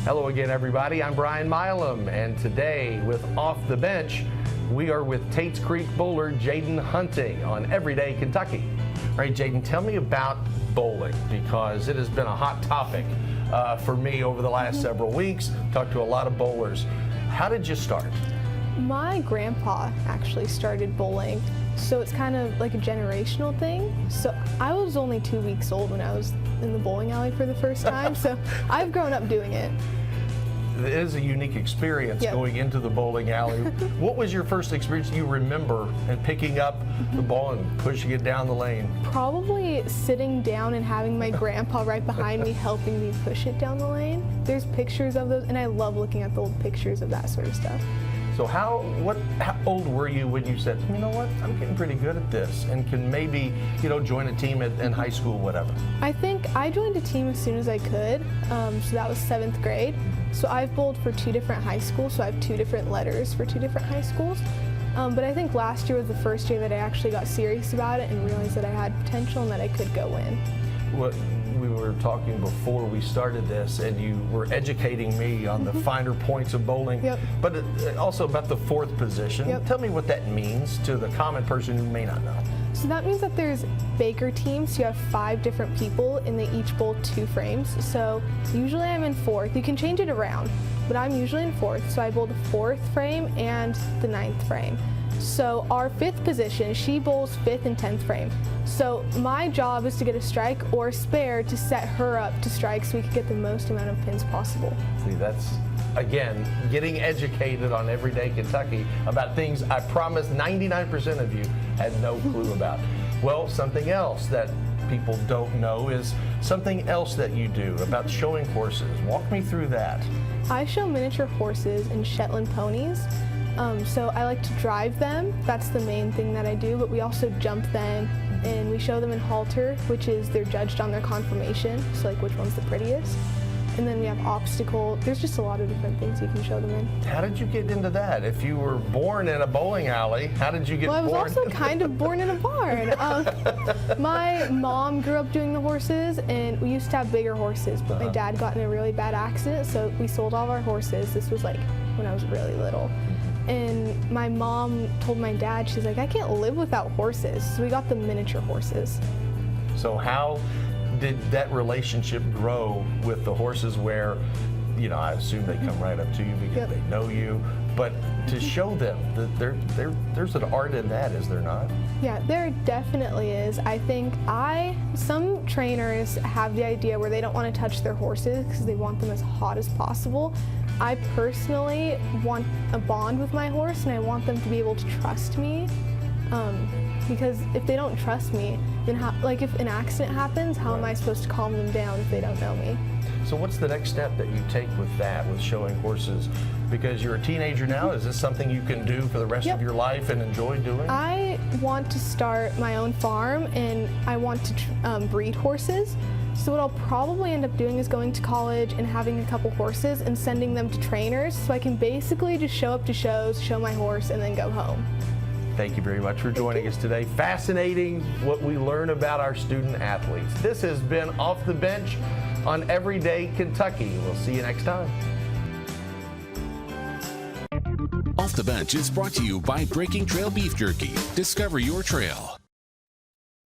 Hello again, everybody. I'm Brian Milam, and today with Off the Bench, we are with Tate's Creek bowler Jaydyn Hunting on Everyday Kentucky. All right, Jaydyn, tell me about bowling, because it has been a hot topic for me over the last several weeks. Talked to a lot of bowlers. How did you start? My grandpa actually started bowling, so it's kind of like a generational thing. So I was only 2 weeks old when I was in the bowling alley for the first time, so I've grown up doing it. It is a unique experience going into the bowling alley. What was your first experience you remember in picking up the ball and pushing it down the lane? Probably sitting down and having my grandpa right behind me helping me push it down the lane. There's pictures of those, and I love looking at the old pictures of that sort of stuff. So how old were you when you said, you know what, I'm getting pretty good at this and can maybe, join a team in high school, whatever? I think I joined a team as soon as I could, so that was 7th grade. So I've bowled for 2 different high schools, so I have 2 different letters for 2 different high schools. But I think last year was the first year that I actually got serious about it and realized that I had potential and that I could go in. What we were talking before we started this, and you were educating me on the finer points of bowling, but also about the 4th position. Tell me what that means to the common person who may not know. So that means that there's Baker teams. So you have 5 different people, and they each bowl 2 frames. So usually I'm in 4th. You can change it around, but I'm usually in 4th. So I bowl the 4th frame and the 9th frame. So our 5th position, she bowls 5th and 10th frame. So my job is to get a strike or a spare to set her up to strike so we can get the most amount of pins possible. See, that's, again, getting educated on Everyday Kentucky about things I promise 99% of you had no clue about. Well, something else that people don't know is something else that you do about showing horses. Walk me through that. I show miniature horses and Shetland ponies. So I like to drive them. That's the main thing that I do, but we also jump them and we show them in halter, which is they're judged on their conformation, so like which one's the prettiest. And then we have obstacle. There's just a lot of different things you can show them in. How did you get into that? If you were born in a bowling alley, how did you get born? Well, I was also kind of born in a barn. My mom grew up doing the horses, and we used to have bigger horses, but my dad got in a really bad accident, so we sold all of our horses. This was like when I was really little. And my mom told my dad, she's like, I can't live without horses. So we got the miniature horses. So how did that relationship grow with the horses where, I assume they come right up to you because they know you, but to show them that there's an art in that, is there not? Yeah, there definitely is. I think some trainers have the idea where they don't want to touch their horses because they want them as hot as possible. I personally want a bond with my horse, and I want them to be able to trust me. Because if they don't trust me, then if an accident happens, how am I supposed to calm them down if they don't know me? So what's the next step that you take with that, with showing horses? Because you're a teenager now, is this something you can do for the rest of your life and enjoy doing? I want to start my own farm, and I want to breed horses. So what I'll probably end up doing is going to college and having a couple horses and sending them to trainers, so I can basically just show up to shows, show my horse, and then go home. Thank you very much for joining us today. Fascinating what we learn about our student athletes. This has been Off the Bench on Everyday Kentucky. We'll see you next time. Off the Bench is brought to you by Breaking Trail Beef Jerky. Discover your trail.